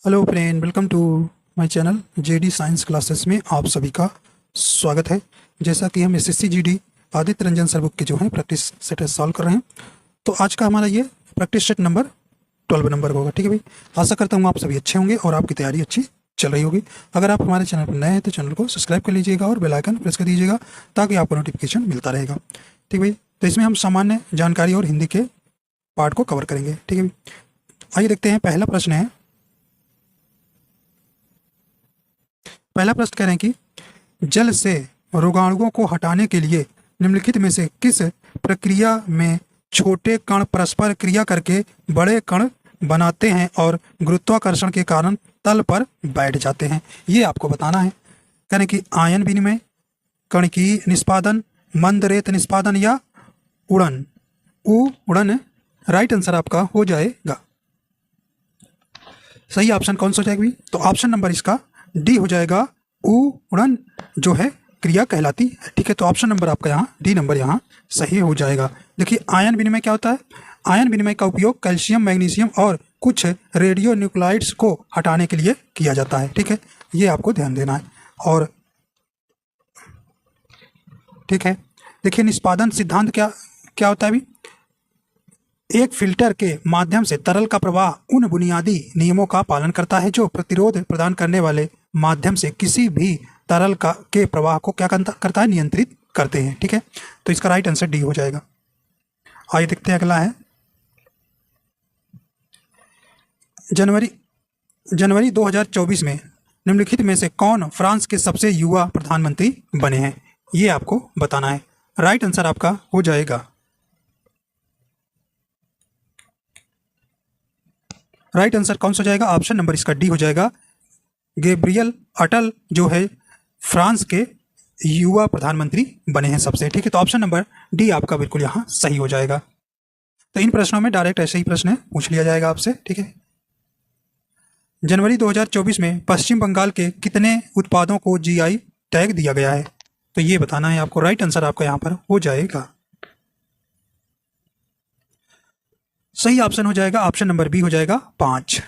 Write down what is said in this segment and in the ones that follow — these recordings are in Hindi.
Hello friend, welcome to my channel JD science classes में आप सभी का स्वागत है। जैसा कि हम SSC GD Aditya Ranjan sir book के जो है प्रैक्टिस सेट सॉल्व कर रहे हैं, तो आज का हमारा ये प्रैक्टिस सेट नंबर 12 नंबर का होगा। ठीक है भाई, आशा करता हूँ आप सभी अच्छे होंगे और आपकी तैयारी अच्छी चल रही होगी। अगर आप हमारे चैनल पर नए हैं तो चैनल को सब्सक्राइब कर लीजिएगा और बेल आइकन प्रेस कर दीजिएगा ताकि आपको नोटिफिकेशन मिलता रहेगा। ठीक भाई, तो इसमें हम सामान्य जानकारी और हिंदी के पार्ट को कवर करेंगे। ठीक है भाई, आइए देखते हैं। पहला प्रश्न है, पहला प्रश्न कह रहे हैं कि जल से रोगाणुओं को हटाने के लिए निम्नलिखित में से किस प्रक्रिया में छोटे कण परस्पर क्रिया करके बड़े कण बनाते हैं और गुरुत्वाकर्षण के कारण तल पर बैठ जाते हैं। ये आपको बताना है। कह रहे हैं कि आयन विनिमय, कणकीय निष्पादन, मंद रेत निष्पादन या उड़न। उड़न राइट आंसर आपका हो जाएगा। सही ऑप्शन कौन सा हो जाएगा? तो ऑप्शन नंबर इसका डी हो जाएगा। उड़न जो है क्रिया कहलाती है। ठीक है, तो ऑप्शन नंबर आपका यहाँ डी नंबर यहाँ सही हो जाएगा। देखिए, आयन विनिमय क्या होता है? आयन विनिमय का उपयोग कैल्शियम, मैग्नीशियम और कुछ रेडियो न्यूक्लाइड्स को हटाने के लिए किया जाता है। ठीक है, ये आपको ध्यान देना है। और ठीक है, देखिए निष्पादन सिद्धांत क्या क्या होता है? अभी एक फिल्टर के माध्यम से तरल का प्रवाह उन बुनियादी नियमों का पालन करता है जो प्रतिरोध प्रदान करने वाले माध्यम से किसी भी तरल का के प्रवाह को क्या करता है? नियंत्रित करते हैं। ठीक है, तो इसका राइट आंसर डी हो जाएगा। आइए देखते हैं, अगला है जनवरी 2024 में निम्नलिखित में से कौन फ्रांस के सबसे युवा प्रधानमंत्री बने हैं? ये आपको बताना है। राइट आंसर आपका हो जाएगा, राइट आंसर कौन सा हो जाएगा? ऑप्शन नंबर इसका डी हो जाएगा। गैब्रियल अटल जो है फ्रांस के युवा प्रधानमंत्री बने हैं सबसे। ठीक है, तो ऑप्शन नंबर डी आपका बिल्कुल यहाँ सही हो जाएगा। तो इन प्रश्नों में डायरेक्ट ऐसे ही प्रश्न पूछ लिया जाएगा आपसे। ठीक है, जनवरी 2024 में पश्चिम बंगाल के कितने उत्पादों को जीआई टैग दिया गया है? तो ये बताना है आपको। राइट आंसर आपका यहाँ पर हो जाएगा। सही ऑप्शन हो जाएगा, ऑप्शन नंबर बी हो जाएगा 5।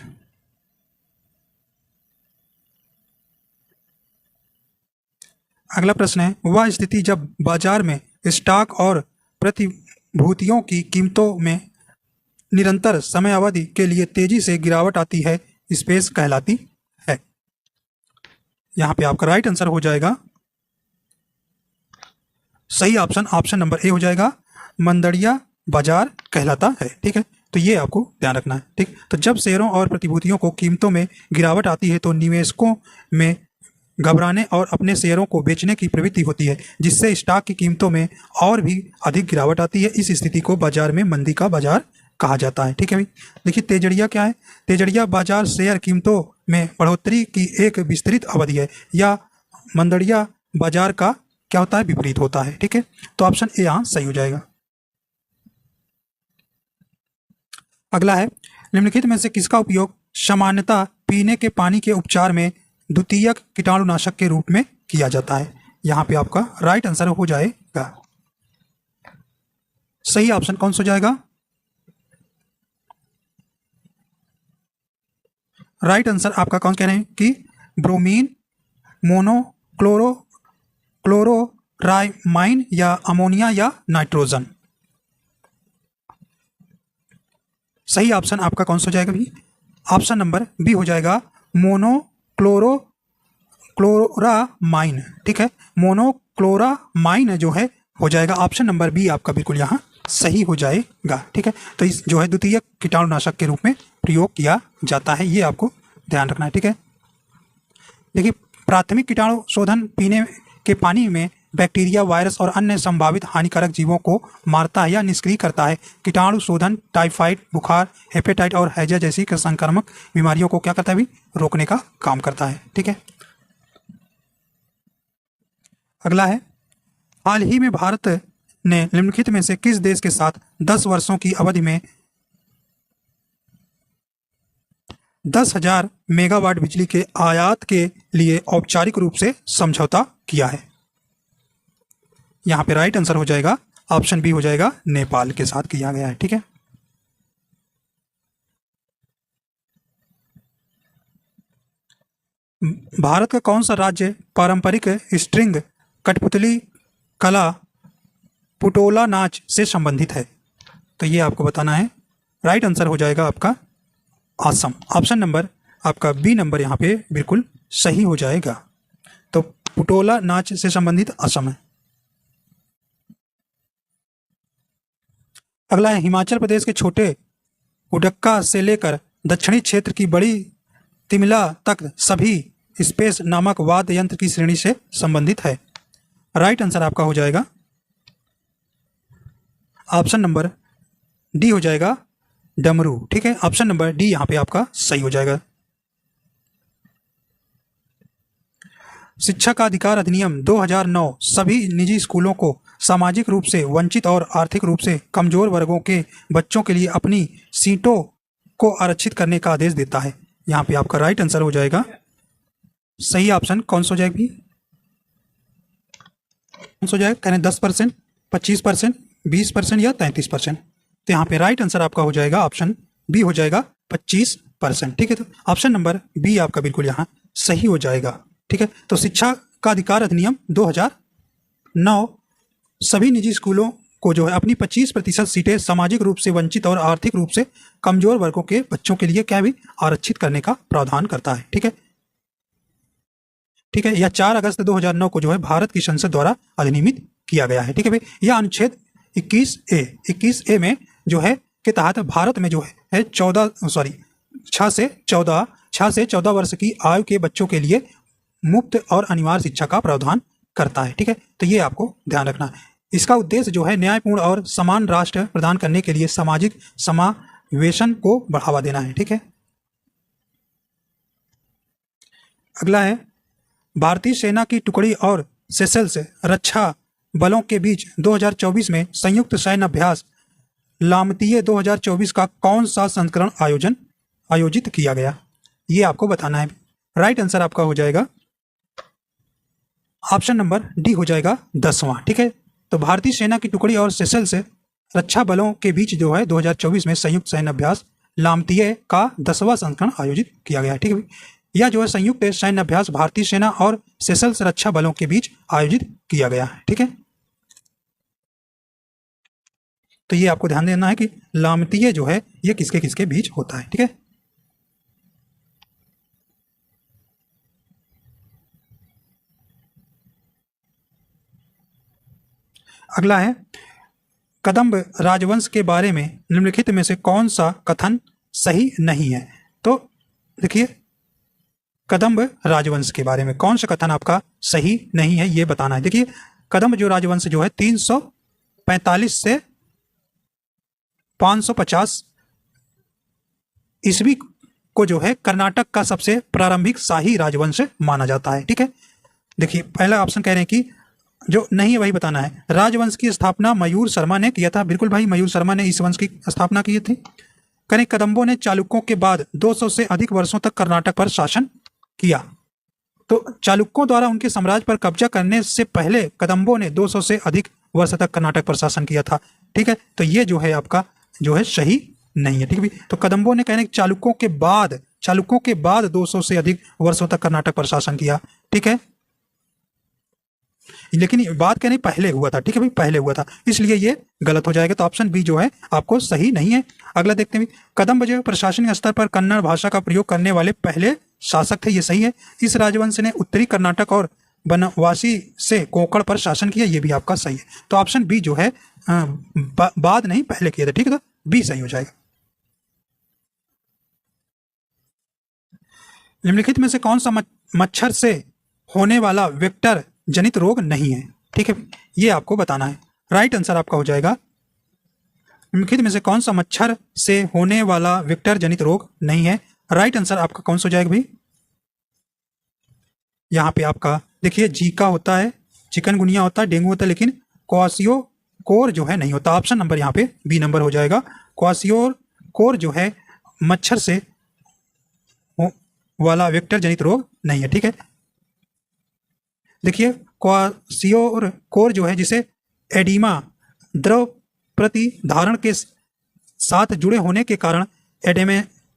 अगला प्रश्न है, वह स्थिति जब बाजार में स्टॉक और प्रतिभूतियों की कीमतों में निरंतर समय अवधि के लिए तेजी से गिरावट आती है, स्पेस कहलाती है। यहां पे आपका राइट आंसर हो जाएगा सही ऑप्शन, ऑप्शन नंबर ए हो जाएगा। मंदड़िया बाजार कहलाता है। ठीक है, तो ये आपको ध्यान रखना है। ठीक, तो जब शेयरों और प्रतिभूतियों को कीमतों में गिरावट आती है तो निवेशकों में घबराने और अपने शेयरों को बेचने की प्रवृत्ति होती है, जिससे स्टॉक की कीमतों में और भी अधिक गिरावट आती है। इस स्थिति को बाजार में मंदी का बाजार कहा जाता है। ठीक है भाई, देखिए तेजड़िया क्या है? तेजड़िया बाजार शेयर कीमतों में बढ़ोतरी की एक विस्तृत अवधि है, या मंदड़िया बाजार का क्या होता है? विपरीत होता है। ठीक है, तो ऑप्शन ए यहाँ सही हो जाएगा। अगला है, निम्नलिखित में से किसका उपयोग सामान्यतः पीने के पानी के उपचार में द्वितीयक कीटाणुनाशक के रूप में किया जाता है? यहां पे आपका राइट आंसर हो जाएगा। सही ऑप्शन कौन सा हो जाएगा? राइट आंसर आपका कौन कह रहे हैं कि ब्रोमीन, क्लोरोराइमाइन या अमोनिया या नाइट्रोजन। सही ऑप्शन आपका कौन सा हो जाएगा भी? ऑप्शन नंबर बी हो जाएगा, क्लोरामाइन। ठीक है, मोनोक्लोरामाइन जो है हो जाएगा। ऑप्शन नंबर बी आपका बिल्कुल यहाँ सही हो जाएगा। ठीक है, तो इस जो है द्वितीय कीटाणुनाशक के रूप में प्रयोग किया जाता है, ये आपको ध्यान रखना है। ठीक है, देखिए प्राथमिक कीटाणु शोधन पीने के पानी में बैक्टीरिया, वायरस और अन्य संभावित हानिकारक जीवों को मारता है या निष्क्रिय करता है। कीटाणु शोधन टाइफाइड, बुखार, हेपेटाइट और हैजा जैसी संक्रामक बीमारियों को क्या करता है भी? रोकने का काम करता है। ठीक है, अगला है, हाल ही में भारत ने निम्नलिखित में से किस देश के साथ 10 वर्षों की अवधि में 10,000 मेगावाट बिजली के आयात के लिए औपचारिक रूप से समझौता किया है? यहां पे राइट आंसर हो जाएगा, ऑप्शन बी हो जाएगा, नेपाल के साथ किया गया है। ठीक है, भारत का कौन सा राज्य पारंपरिक स्ट्रिंग कठपुतली कला पुटोला नाच से संबंधित है? तो ये आपको बताना है। राइट आंसर हो जाएगा आपका असम। ऑप्शन नंबर आपका बी नंबर यहाँ पे बिल्कुल सही हो जाएगा। तो पुटोला नाच से संबंधित असम है। अगला है हिमाचल प्रदेश के छोटे उडक्का से लेकर दक्षिणी क्षेत्र की बड़ी तिमला तक सभी स्पेस नामक वाद्य यंत्र की श्रेणी से संबंधित है। राइट आंसर आपका हो जाएगा ऑप्शन नंबर डी हो जाएगा डमरू। ठीक है, ऑप्शन नंबर डी यहाँ पे आपका सही हो जाएगा। शिक्षा का अधिकार अधिनियम 2009 सभी निजी स्कूलों को सामाजिक रूप से वंचित और आर्थिक रूप से कमजोर वर्गों के बच्चों के लिए अपनी सीटों को आरक्षित करने का आदेश देता है। यहाँ पे आपका राइट आंसर हो जाएगा सही ऑप्शन कौन सा हो जाएगा भी? कौन सा हो जाएगा? कहें 10%, 25%, 20% या 33%। तो यहाँ पे राइट आंसर आपका हो जाएगा ऑप्शन बी हो जाएगा 25%। ठीक है, तो ऑप्शन नंबर बी आपका बिल्कुल यहाँ सही हो जाएगा। ठीक है, तो शिक्षा का अधिकार अधिनियम 2009 सभी निजी स्कूलों को जो है अपनी 25% सीटें सामाजिक रूप से वंचित और आर्थिक रूप से कमजोर वर्गों के बच्चों के लिए क्या भी आरक्षित करने का प्रावधान करता है। ठीक है, ठीक है, यह 4 अगस्त 2009 को जो है भारत की संसद द्वारा अधिनियमित किया गया है। ठीक है भाई, यह अनुच्छेद 21A में जो है के तहत भारत में जो है 6 से 14 वर्ष की आयु के बच्चों के लिए मुफ्त और अनिवार्य शिक्षा का प्रावधान करता है। ठीक है, तो ये आपको ध्यान रखना है। इसका उद्देश्य जो है न्यायपूर्ण और समान राष्ट्र प्रदान करने के लिए सामाजिक समावेशन को बढ़ावा देना है। ठीक है, अगला है भारतीय सेना की टुकड़ी और सेशल्स रक्षा बलों के बीच 2024 में संयुक्त सैन्य अभ्यास लामतीय 2024 का कौन सा संस्करण आयोजित किया गया? ये आपको बताना है। राइट आंसर आपका हो जाएगा ऑप्शन नंबर डी हो जाएगा 10वां। ठीक है, तो भारतीय सेना की टुकड़ी और सेशल्स रक्षा बलों के बीच जो है 2024 में संयुक्त सैन्य अभ्यास लामतीय का 10वां संस्करण आयोजित किया गया। ठीक है, यह जो है संयुक्त सैन्य अभ्यास भारतीय सेना और सेशल्स रक्षा बलों के बीच आयोजित किया गया है। ठीक है, तो ये आपको ध्यान देना है कि लामतीय जो है ये किसके किसके बीच होता है। ठीक है, अगला है कदम्ब राजवंश के बारे में निम्नलिखित में से कौन सा कथन सही नहीं है? तो देखिए, कदम्ब राजवंश के बारे में कौन सा कथन आपका सही नहीं है ये बताना है। देखिए, कदम्ब जो राजवंश जो है 345 से 550 ईस्वी को जो है कर्नाटक का सबसे प्रारंभिक शाही राजवंश माना जाता है। ठीक है, देखिए पहला ऑप्शन कह रहे हैं कि जो नहीं है वही बताना है। राजवंश की स्थापना मयूर शर्मा ने किया था। बिल्कुल भाई, मयूर शर्मा ने इस वंश की स्थापना की थी। करें कदम्बों ने चालुक्यों के बाद 200 से अधिक वर्षों तक कर्नाटक पर शासन किया। तो चालुक्यों द्वारा उनके साम्राज्य पर कब्जा करने से पहले कदम्बों ने 200 से अधिक वर्ष तक कर्नाटक पर शासन किया था। ठीक है, तो ये जो है आपका जो है सही नहीं है। ठीक है, तो कदम्बों ने कहने चालुक्यों के बाद 200 से अधिक वर्षों तक कर्नाटक पर शासन किया। ठीक है, लेकिन बात कहने पहले हुआ था। ठीक है भाई, पहले हुआ था, इसलिए ये गलत हो जाएगा। तो ऑप्शन बी जो है आपको सही नहीं है। अगला देखते हैं, कदम्ब जो प्रशासनिक स्तर पर कन्नड़ भाषा का प्रयोग करने वाले पहले शासक थे। ये सही है। इस राजवंश ने उत्तरी कर्नाटक और बनवासी से कोंकण पर शासन किया। ये भी आपका सही है। तो ऑप्शन बी जो है बाद नहीं पहले किया था। ठीक है, तो बी सही हो जाएगा। निम्नलिखित में से कौन सा मच्छर से होने वाला वेक्टर जनित रोग नहीं है? ठीक है, ये आपको बताना है। राइट आंसर आपका हो जाएगा निम्नलिखित में से कौन सा मच्छर से होने वाला वेक्टर जनित रोग नहीं है? राइट आंसर आपका कौन सा हो जाएगा भाई? यहाँ पे आपका देखिए जीका होता है, चिकनगुनिया होता है, डेंगू होता है, लेकिन क्वासियोकोर जो है नहीं होता। ऑप्शन नंबर यहाँ पे बी नंबर हो जाएगा। क्वासियोकोर जो है मच्छर से वाला वेक्टर जनित रोग नहीं है। ठीक है, देखिए क्वासियोकोर जो है जिसे एडिमा द्रव प्रतिधारण के साथ जुड़े होने के कारण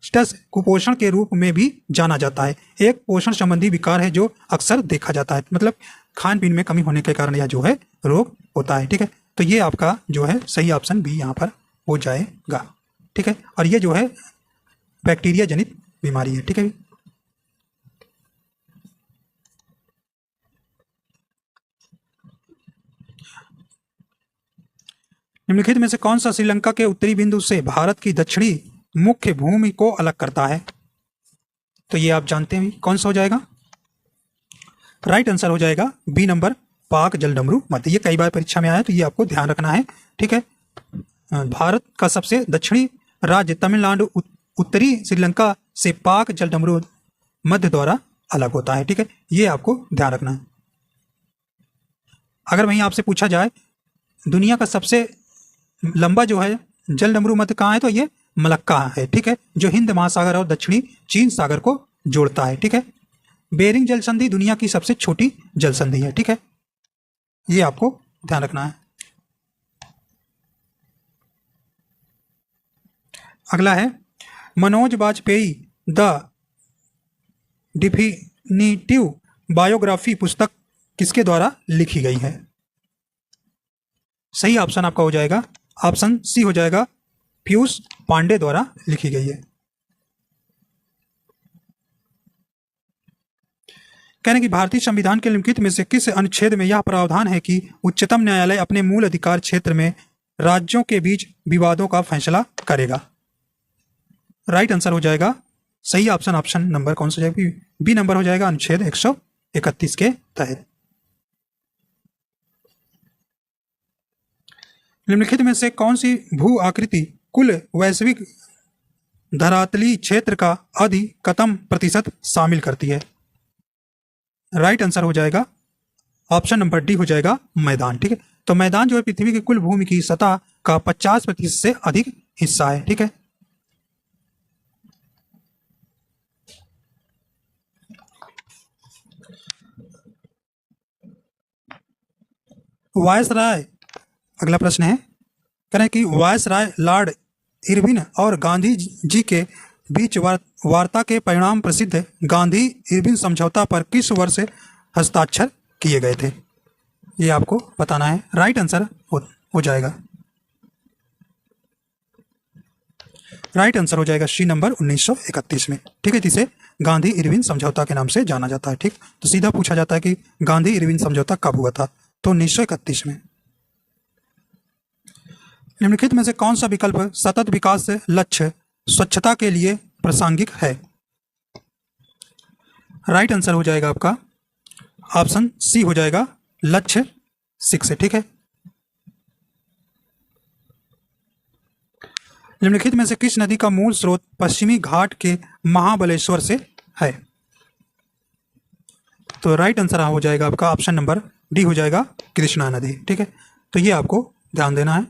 कुपोषण के रूप में भी जाना जाता है। एक पोषण संबंधी विकार है जो अक्सर देखा जाता है, मतलब खान पीन में कमी होने के कारण यह जो है रोग होता है। ठीक है, तो ये आपका जो है सही ऑप्शन बी यहाँ पर हो जाएगा। ठीक है, और ये जो है बैक्टीरिया जनित बीमारी है। ठीक है, निम्नलिखित में से कौन सा श्रीलंका के उत्तरी बिंदु से भारत की दक्षिणी मुख्य भूमि को अलग करता है? तो ये आप जानते हैं कौन सा हो जाएगा। राइट आंसर हो जाएगा बी नंबर, पाक जलडमरू मध्य। ये कई बार परीक्षा में आया तो ये आपको ध्यान रखना है। ठीक है, भारत का सबसे दक्षिणी राज्य तमिलनाडु उत्तरी श्रीलंका से पाक जलडमरू मध्य द्वारा अलग होता है। ठीक है, ये आपको ध्यान रखना है। अगर वहीं आपसे पूछा जाए दुनिया का सबसे लंबा जो है जलडमरू मध्य कहाँ है, तो ये मलक्का है। ठीक है, जो हिंद महासागर और दक्षिणी चीन सागर को जोड़ता है। ठीक है, बेरिंग जल संधि दुनिया की सबसे छोटी जल संधि है। ठीक है, ये आपको ध्यान रखना है। अगला है Manoj Vajpayee the definitive biography पुस्तक किसके द्वारा लिखी गई है? सही ऑप्शन आपका हो जाएगा ऑप्शन सी हो जाएगा, पीयूष पांडे द्वारा लिखी गई है। कहने कि भारतीय संविधान के निम्नलिखित में से किस अनुच्छेद में यह प्रावधान है कि उच्चतम न्यायालय अपने मूल अधिकार क्षेत्र में राज्यों के बीच विवादों का फैसला करेगा? राइट आंसर हो जाएगा सही ऑप्शन नंबर कौन सा हो जाएगा, बी नंबर हो जाएगा, अनुच्छेद 131 के तहत। निम्नलिखित में से कौन सी भू आकृति कुल वैश्विक धरातलीय क्षेत्र का अधिकतम प्रतिशत शामिल करती है? राइट आंसर हो जाएगा ऑप्शन नंबर डी हो जाएगा, मैदान। ठीक है, तो मैदान जो है पृथ्वी की कुल भूमि की सतह का 50% से अधिक हिस्सा है। ठीक है, वायसराय, अगला प्रश्न है कह रहे हैं कि वायसराय लॉर्ड इरविन और गांधी जी के बीच वार्ता के परिणाम प्रसिद्ध गांधी इरविन समझौता पर किस वर्ष हस्ताक्षर किए गए थे? ये आपको बताना है। राइट आंसर हो जाएगा, राइट आंसर हो जाएगा सी नंबर 1931 में। ठीक है, जिसे गांधी इरविन समझौता के नाम से जाना जाता है। ठीक, तो सीधा पूछा जाता है कि गांधी इरविन समझौता कब हुआ था, तो 1931 में। निम्नलिखित में से कौन सा विकल्प सतत विकास लक्ष्य स्वच्छता के लिए प्रासंगिक है? राइट आंसर हो जाएगा आपका ऑप्शन सी हो जाएगा, लक्ष्य 6। ठीक है, निम्नलिखित में से किस नदी का मूल स्रोत पश्चिमी घाट के महाबलेश्वर से है? तो राइट आंसर हो जाएगा आपका ऑप्शन नंबर डी हो जाएगा, कृष्णा नदी। ठीक है, तो ये आपको ध्यान देना है।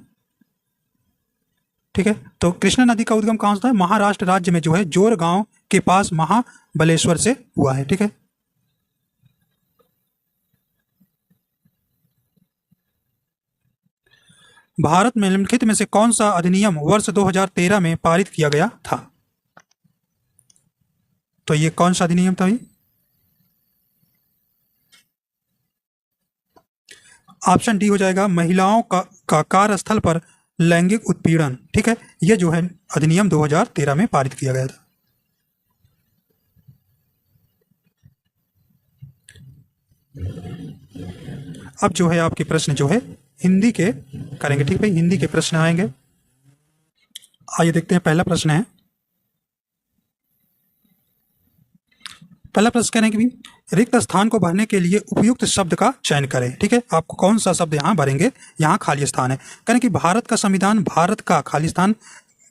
ठीक है, तो कृष्णा नदी का उद्गम कहाँ से है? महाराष्ट्र राज्य में जो है जोर गांव के पास महाबलेश्वर से हुआ है। ठीक है, भारत में निम्नलिखित में से कौन सा अधिनियम वर्ष 2013 में पारित किया गया था? तो ये कौन सा अधिनियम था भाई? ऑप्शन डी हो जाएगा, महिलाओं का कार्यस्थल पर लैंगिक उत्पीड़न। ठीक है, ये जो है अधिनियम 2013 में पारित किया गया था। अब जो है आपके प्रश्न जो है हिंदी के करेंगे। ठीक है, हिंदी के प्रश्न आएंगे। आइए देखते हैं, पहला प्रश्न है, पहला प्रश्न कह रहे हैं कि रिक्त स्थान को भरने के लिए उपयुक्त शब्द का चयन करें। ठीक है, आपको कौन सा शब्द यहाँ भरेंगे, यहाँ खाली स्थान है। कह रहे हैं कि भारत का संविधान भारत का खाली स्थान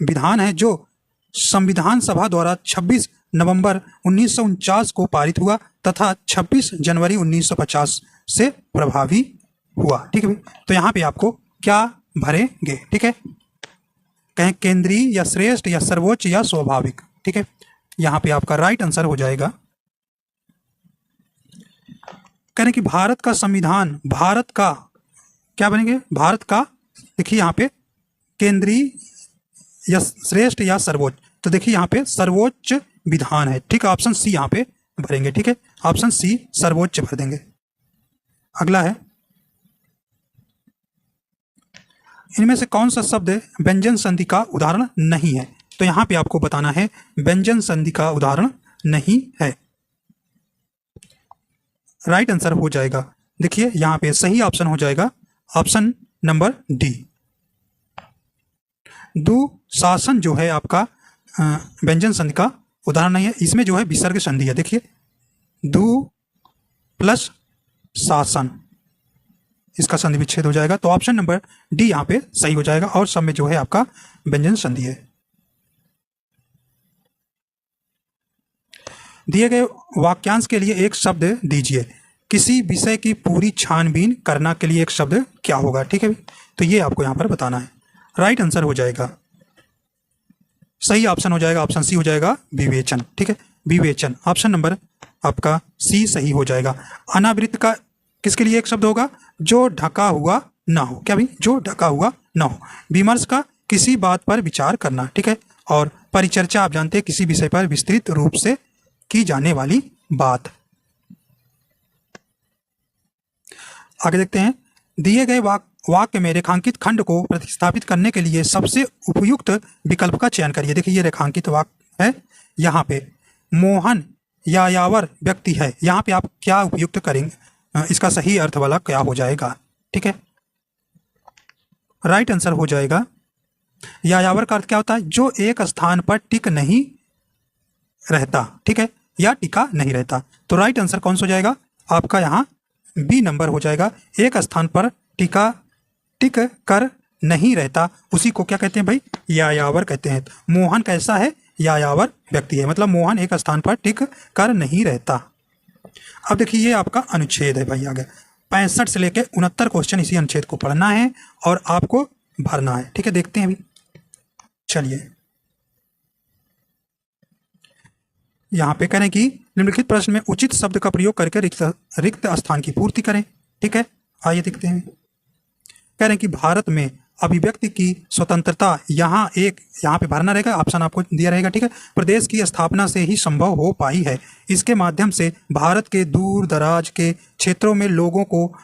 विधान है जो संविधान सभा द्वारा 26 नवंबर 1949 को पारित हुआ तथा 26 जनवरी 1950 से प्रभावी हुआ। ठीक है, तो यहाँ पे आपको क्या भरेंगे? ठीक है, कहें केंद्रीय या श्रेष्ठ या सर्वोच्च या स्वाभाविक। ठीक है, यहाँ पे आपका राइट आंसर हो जाएगा, कह रहे कि भारत का संविधान भारत का क्या बनेंगे? भारत का, देखिए यहाँ पे केंद्रीय या श्रेष्ठ या सर्वोच्च, तो देखिए यहाँ पे सर्वोच्च विधान है, ठीक है, ऑप्शन सी यहाँ पे भरेंगे, ठीक है, ऑप्शन सी सर्वोच्च भर देंगे। अगला है, इनमें से कौन सा शब्द व्यंजन संधि का उदाहरण नहीं है? तो यहाँ पे आपको बताना है व्यंजन संधि का उदाहरण नहीं है। राइट आंसर हो जाएगा, देखिए यहाँ पे सही ऑप्शन हो जाएगा ऑप्शन नंबर डी। दुशासन जो है आपका व्यंजन संधि का उदाहरण नहीं है, इसमें जो है विसर्ग संधि है। देखिए दु प्लस शासन, इसका संधि विच्छेद हो जाएगा, तो ऑप्शन नंबर डी यहाँ पे सही हो जाएगा, और सब में जो है आपका व्यंजन संधि है। दिए गए वाक्यांश के लिए एक शब्द दीजिए। किसी विषय की पूरी छानबीन करना के लिए एक शब्द क्या होगा? ठीक है, तो ये आपको यहाँ पर बताना है। राइट आंसर हो जाएगा, सही ऑप्शन हो जाएगा, ऑप्शन सी हो जाएगा विवेचन। ठीक है, विवेचन, ऑप्शन नंबर आपका सी सही हो जाएगा। अनावृत का किसके लिए एक शब्द होगा? जो ढका हुआ ना हो। क्या भाई? जो ढका हुआ ना हो। विमर्श का किसी बात पर विचार करना। ठीक है, और परिचर्चा आप जानते हैं किसी विषय पर विस्तृत रूप से की जाने वाली बात। आगे देखते हैं, दिए गए वाक्य में रेखांकित खंड को प्रतिस्थापित करने के लिए सबसे उपयुक्त विकल्प का चयन करिए। देखिए ये रेखांकित वाक्य है, यहाँ पे मोहन यायावर व्यक्ति है, यहाँ पे आप क्या उपयुक्त करेंगे? इसका सही अर्थ वाला क्या हो जाएगा? ठीक है, राइट आंसर हो जाएगा, यायावर का अर्थ क्या होता है? जो एक स्थान पर टिक नहीं रहता। ठीक है, या टिका नहीं रहता। तो राइट आंसर कौन सा हो जाएगा आपका? यहाँ बी नंबर हो जाएगा। एक स्थान पर टिक कर नहीं रहता, उसी को क्या कहते हैं भाई? यायावर कहते हैं। मोहन कैसा है? यायावर व्यक्ति है, मतलब मोहन एक स्थान पर टिक कर नहीं रहता। अब देखिए ये आपका अनुच्छेद है भाई, आगे 65 से लेकर 69 क्वेश्चन इसी अनुच्छेद को पढ़ना है और आपको भरना है। ठीक है, देखते हैं अभी। चलिए यहाँ पे कह रहे हैं कि निम्नलिखित प्रश्न में उचित शब्द का प्रयोग करके रिक्त स्थान की पूर्ति करें। ठीक है, आइए देखते हैं। कह रहे हैं कि भारत में अभिव्यक्ति की स्वतंत्रता यहाँ पे भरना रहेगा, ऑप्शन आपको दिया रहेगा। ठीक है, प्रदेश की स्थापना से ही संभव हो पाई है। इसके माध्यम से भारत के दूर दराज के क्षेत्रों में लोगों को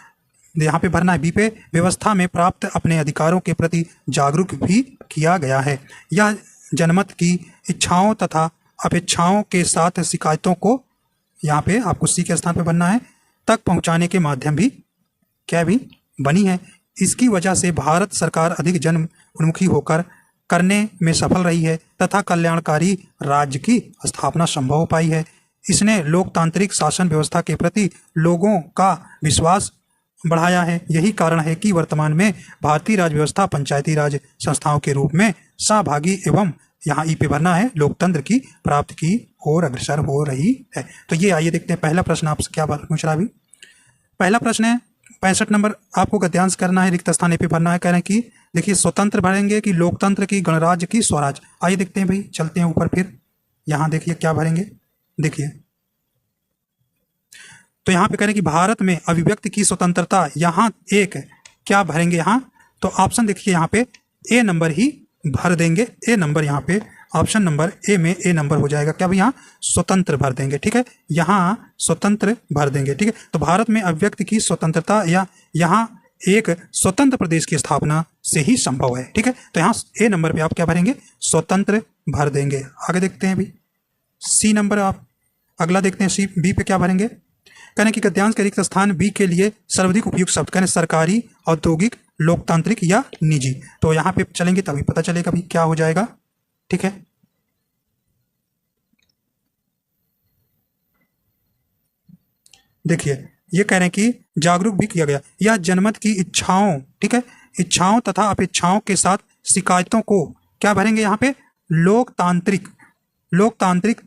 यहाँ पे भरना है। बी पे व्यवस्था में प्राप्त अपने अधिकारों के प्रति जागरूक भी किया गया है। यह जनमत की इच्छाओं तथा अपेक्षाओं के साथ शिकायतों को, यहाँ पे आपको सी के स्थान पे बनना है, तक पहुँचाने के माध्यम भी क्या भी बनी है। इसकी वजह से भारत सरकार अधिक जन उन्मुखी होकर करने में सफल रही है तथा कल्याणकारी राज्य की स्थापना संभव हो पाई है। इसने लोकतांत्रिक शासन व्यवस्था के प्रति लोगों का विश्वास बढ़ाया है। यही कारण है कि वर्तमान में भारतीय राज्य व्यवस्था पंचायती राज संस्थाओं के रूप में सहभागी एवं यहाँ ई पे भरना है लोकतंत्र की प्राप्ति की ओर अग्रसर हो रही है। तो ये आइए देखते हैं पहला प्रश्न आपसे क्या पूछ रहा है। अभी पहला प्रश्न है 65 नंबर, आपको गद्यांश करना है, रिक्त स्थान पे भरना है। कह रहे हैं कि देखिए स्वतंत्र भरेंगे कि लोकतंत्र की, गणराज्य की, स्वराज। आइए देखते हैं भाई, चलते हैं ऊपर। फिर यहाँ देखिए क्या भरेंगे, देखिए तो यहाँ पे कह रहे हैं कि भारत में अभिव्यक्ति की स्वतंत्रता, यहाँ एक क्या भरेंगे यहाँ? तो ऑप्शन देखिए यहाँ पे ए नंबर ही भर देंगे। ए नंबर यहाँ पे ऑप्शन नंबर ए में ए नंबर हो जाएगा। क्या भाई? यहाँ स्वतंत्र भर देंगे। ठीक है, यहाँ स्वतंत्र भर देंगे। ठीक है, तो भारत में अभिव्यक्ति की स्वतंत्रता या यहाँ एक स्वतंत्र प्रदेश की स्थापना से ही संभव है। ठीक है, तो यहाँ ए नंबर पे आप क्या भरेंगे? स्वतंत्र भर देंगे। आगे देखते हैं अभी सी नंबर, आप अगला देखते हैं सी। बी पे क्या भरेंगे? कहने कि गद्यांश के रिक्त स्थान बी के लिए सर्वाधिक उपयुक्त शब्द कहने सरकारी, औद्योगिक, लोकतांत्रिक या निजी। तो यहाँ पे चलेंगे तभी पता चलेगा भाई क्या हो जाएगा। ठीक है, देखिए ये कह रहे हैं कि जागरूक भी किया गया। यह जनमत की इच्छाओं, ठीक है, इच्छाओं तथा अपेक्षाओं के साथ शिकायतों को क्या भरेंगे यहाँ पे? लोकतांत्रिक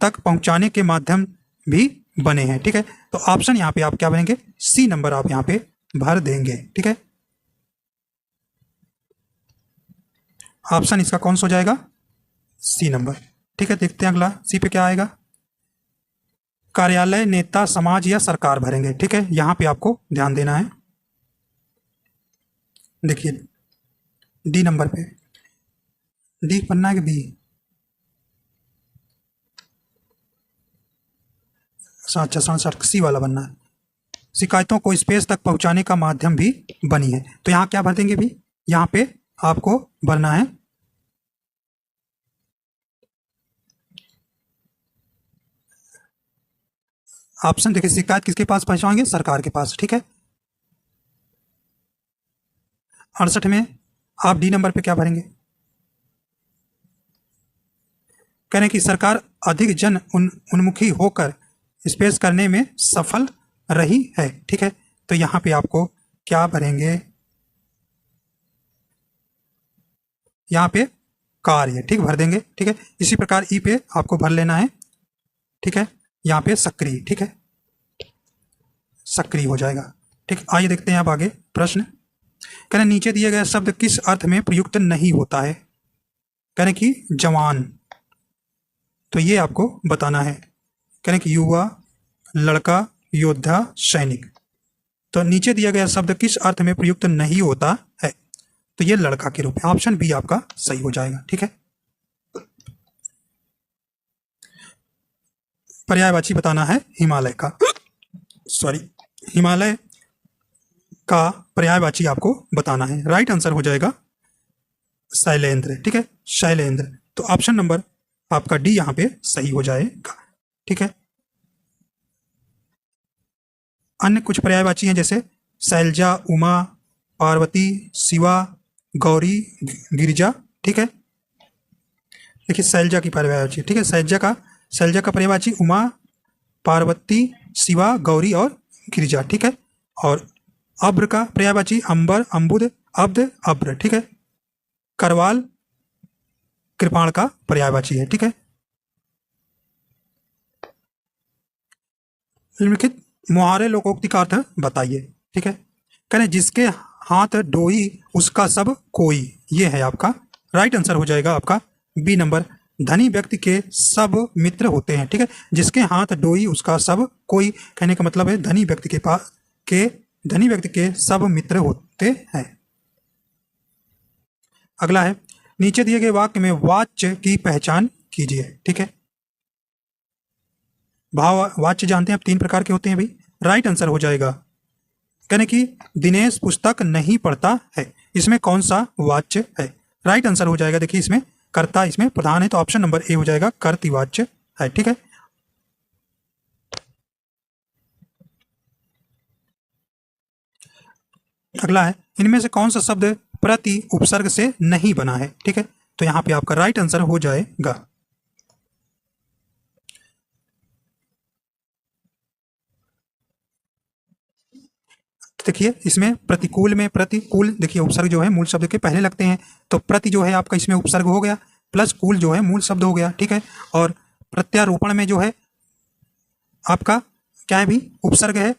तक पहुंचाने के माध्यम भी बने हैं। ठीक है, तो ऑप्शन यहाँ पे आप क्या भरेंगे? सी नंबर आप यहाँ पे भर देंगे। ठीक है, ऑप्शन इसका कौन सा हो जाएगा? C number. ठीक है, देखते हैं अगला सी पे क्या आएगा। कार्यालय, नेता, समाज या सरकार भरेंगे। ठीक है, यहाँ पे आपको ध्यान देना है। देखिए डी नंबर पे, डी पन्ना है कि बी? अच्छा 67 सी वाला बनना है। शिकायतों को स्पेस तक पहुंचाने का माध्यम भी बनी है। तो यहाँ क्या भर देंगे भी, यहाँ पे आपको भरना है ऑप्शन। देखिए शिकायत किसके पास पहुंचाएंगे, सरकार के पास, ठीक है। 68 में आप डी नंबर पे क्या भरेंगे, कह रहे हैं कि सरकार अधिक जन उन्मुखी होकर स्पेस करने में सफल रही है, ठीक है। तो यहाँ पे आपको क्या भरेंगे, यहाँ पे कार्य, ठीक, भर देंगे, ठीक है। इसी प्रकार ई पे आपको भर लेना है, ठीक है। यहाँ पे सक्रिय, ठीक है, सक्रिय हो जाएगा, ठीक। आइए देखते हैं अब आगे प्रश्न। कह रहे नीचे दिए गए शब्द किस अर्थ में प्रयुक्त नहीं होता है, कह रहे कि जवान, तो ये आपको बताना है। कह रहे कि युवा, लड़का, योद्धा, सैनिक। तो नीचे दिया गया शब्द किस अर्थ में प्रयुक्त नहीं होता है, तो ये लड़का के रूप में, ऑप्शन बी आपका सही हो जाएगा, ठीक है। पर्यायवाची बताना है हिमालय का, सॉरी, हिमालय का पर्यायवाची आपको बताना है। राइट आंसर हो जाएगा शैलेंद्र, ठीक है, शैलेंद्र। तो ऑप्शन नंबर आपका डी यहाँ पे सही हो जाएगा, ठीक है। अन्य कुछ पर्यायवाची हैं जैसे शैलजा, उमा, पार्वती, शिवा, गौरी, गिरिजा, ठीक है। देखिए शैलजा की पर्यायवाची, ठीक है, शैलजा का पर्यायवाची उमा, पार्वती, शिवा, गौरी और गिरिजा, ठीक है। और अब्र का पर्यायवाची अंबर, अम्बुद, अब्द, अब्र, ठीक है। करवाल कृपाण का पर्यायवाची है, ठीक है। निम्नलिखित मुहावरे लोकोक्ति का अर्थ बताइए, ठीक है। कहें जिसके हाथ डोई उसका सब कोई, ये है आपका राइट आंसर हो जाएगा आपका बी नंबर। धनी व्यक्ति के सब मित्र होते हैं, ठीक है। जिसके हाथ डोई उसका सब कोई, कहने का मतलब है धनी व्यक्ति के सब मित्र होते हैं। अगला है नीचे दिए गए वाक्य में वाच्य की पहचान कीजिए, ठीक है। भाव वाच्य जानते हैं आप 3 प्रकार के होते हैं भाई। राइट आंसर हो जाएगा, कहने कि दिनेश पुस्तक नहीं पढ़ता है, इसमें कौन सा वाच्य है। राइट आंसर हो जाएगा, देखिए इसमें कर्ता इसमें प्रधान है, तो ऑप्शन नंबर ए हो जाएगा कर्तृवाच्य है, ठीक है। अगला है इनमें से कौन सा शब्द प्रति उपसर्ग से नहीं बना है, ठीक है। तो यहां पे आपका राइट आंसर हो जाएगा, देखिए इसमें प्रतिकूल में प्रतिकूल, देखिए उपसर्ग जो है मूल शब्द के पहले लगते हैं, तो प्रति जो है आपका इसमें उपसर्ग हो गया, प्लस कूल जो है मूल शब्द हो गया, ठीक है। और प्रत्यारोपण में जो है आपका क्या है भी उपसर्ग है,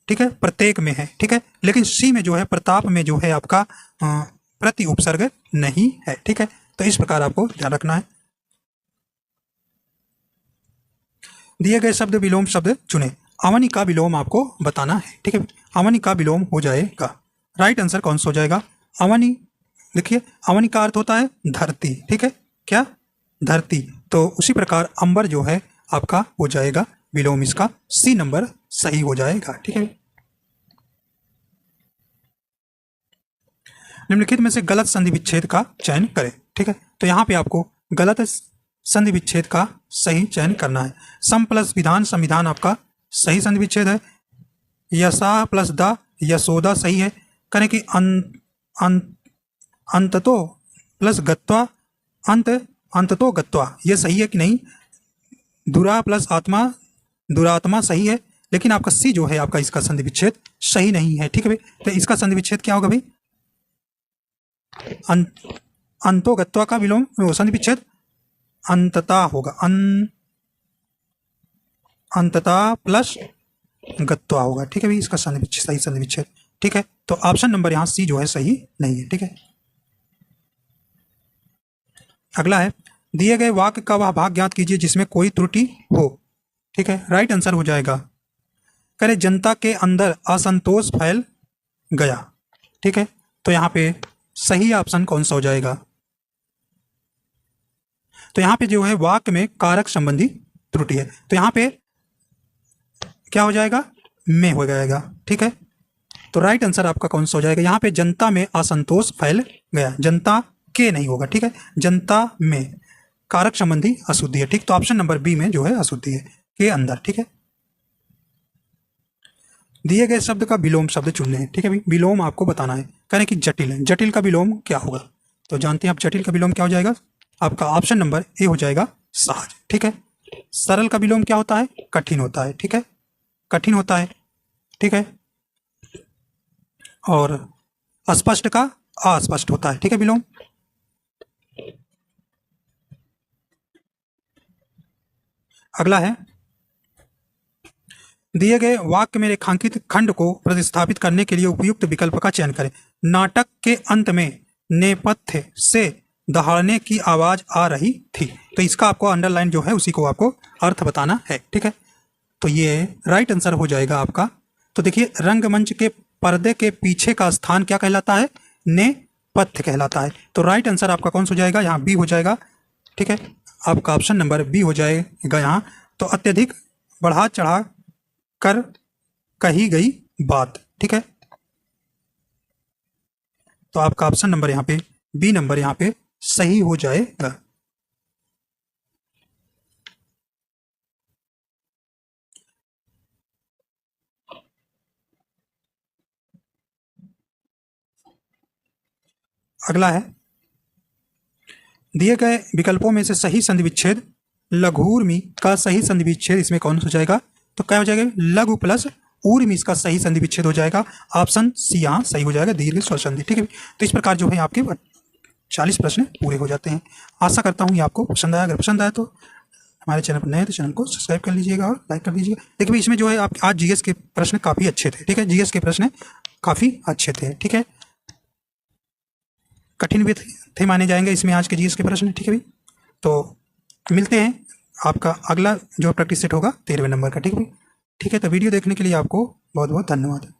ठीक है, प्रत्येक में है, ठीक है। लेकिन सी में जो है प्रताप में जो है आपका प्रति उपसर्ग नहीं है, ठीक है। तो इस प्रकार आपको ध्यान रखना है। दिए गए शब्द विलोम शब्द चुने, अवनी का विलोम आपको बताना है, ठीक है। अवनी का विलोम हो जाएगा, राइट आंसर कौन सा हो जाएगा, अवनी। देखिए अवनी का अर्थ होता है धरती, ठीक है, क्या धरती। तो उसी प्रकार अंबर जो है आपका हो जाएगा विलोम, इसका सी नंबर सही हो जाएगा, ठीक है। निम्नलिखित में से गलत संधि विच्छेद का चयन करें, ठीक है। तो यहाँ पे आपको गलत संधि विच्छेद का सही चयन करना है। सम प्लस विधान संविधान आपका सही संधि विच्छेद है। यशा प्लस द यशोदा सही है। करें कि अंततो प्लस गत्वा अंततो गत्वा, ये सही है कि नहीं। दुरा प्लस आत्मा दुरात्मा सही है, लेकिन आपका सी जो है आपका इसका संधि विच्छेद सही नहीं है, ठीक है भाई। तो इसका संधि विच्छेद क्या होगा भाई, अंतो गत्वा का विलोम संधि विच्छेद अंतता होगा, अंतता प्लस गत्वा होगा, ठीक है भाई, इसका संधि विच्छेद सही संधि विच्छेद, ठीक है। तो ऑप्शन नंबर यहाँ सी जो है सही नहीं है, ठीक है। अगला है दिए गए वाक्य का वह भाग ज्ञात कीजिए जिसमें कोई त्रुटि हो, ठीक है। राइट आंसर हो जाएगा, करे जनता के अंदर असंतोष फैल गया, ठीक है। तो यहाँ पे सही ऑप्शन कौन सा हो जाएगा, तो यहाँ पे जो है वाक्य में कारक संबंधी त्रुटि है। तो यहाँ पे क्या हो जाएगा, में हो जाएगा। ठीक है, तो राइट आंसर आपका कौन सा हो जाएगा, यहाँ पे जनता में असंतोष फैल गया, जनता के नहीं होगा। ठीक है, जनता में कारक संबंधी अशुद्धि है। ठीक, तो ऑप्शन नंबर बी में जो है अशुद्धि है, के अंदर। ठीक है, दिए गए शब्द का विलोम शब्द चुनने हैं। ठीक है भाई, विलोम आपको बताना है। कह रहे हैं कि जटिल है, जटिल का विलोम क्या होगा, तो जानते हैं आप जटिल का विलोम क्या हो जाएगा, आपका ऑप्शन नंबर ए हो जाएगा, सहज। ठीक है, सरल का विलोम क्या होता है, कठिन होता है। ठीक है, कठिन होता है। ठीक है, और अस्पष्ट का अस्पष्ट होता है। ठीक है, विलोम। अगला है, दिए गए वाक्य में रेखांकित खंड को प्रतिस्थापित करने के लिए उपयुक्त विकल्प का चयन करें। नाटक के अंत में नेपथ्य से दहाड़ने की आवाज आ रही थी, तो इसका आपको अंडरलाइन जो है उसी को आपको अर्थ बताना है। ठीक है, तो ये राइट आंसर हो जाएगा आपका। तो देखिए, रंगमंच के पर्दे के पीछे का स्थान क्या कहलाता है, नेपथ्य कहलाता है। तो राइट आंसर आपका कौन सा हो जाएगा, यहाँ बी हो जाएगा। ठीक है, आपका ऑप्शन नंबर बी हो जाएगा यहाँ। तो अत्यधिक बढ़ा चढ़ा कर कही गई बात। ठीक है, तो आपका ऑप्शन नंबर यहाँ पे बी नंबर यहाँ पे सही हो जाएगा। अगला है, दिए गए विकल्पों में से सही संधि विच्छेद लघूर्मी का सही संधि विच्छेद इसमें कौन हो जाएगा, तो क्या हो जाएगा, लघु प्लस ऊर्मी इसका सही संधि विच्छेद हो जाएगा। ऑप्शन सी यहाँ सही हो जाएगा, दीर्घ स्वर संधि। ठीक है, तो इस प्रकार जो है आपके 40 प्रश्न पूरे हो जाते हैं। आशा करता हूँ ये आपको पसंद आया। अगर पसंद आया तो हमारे चैनल पर नए तो चैनल को सब्सक्राइब कर लीजिएगा और लाइक कर दीजिएगा। देखिए भाई, इसमें जो है आप आज जीएस के प्रश्न काफ़ी अच्छे थे। ठीक है, जीएस के प्रश्न काफ़ी अच्छे थे। ठीक है, कठिन भी थे माने जाएंगे इसमें आज के जीएस के प्रश्न। ठीक है भाई, तो मिलते हैं, आपका अगला जो प्रैक्टिस सेट होगा 13वें नंबर का। ठीक है भाई, ठीक है, तो वीडियो देखने के लिए आपको बहुत बहुत धन्यवाद।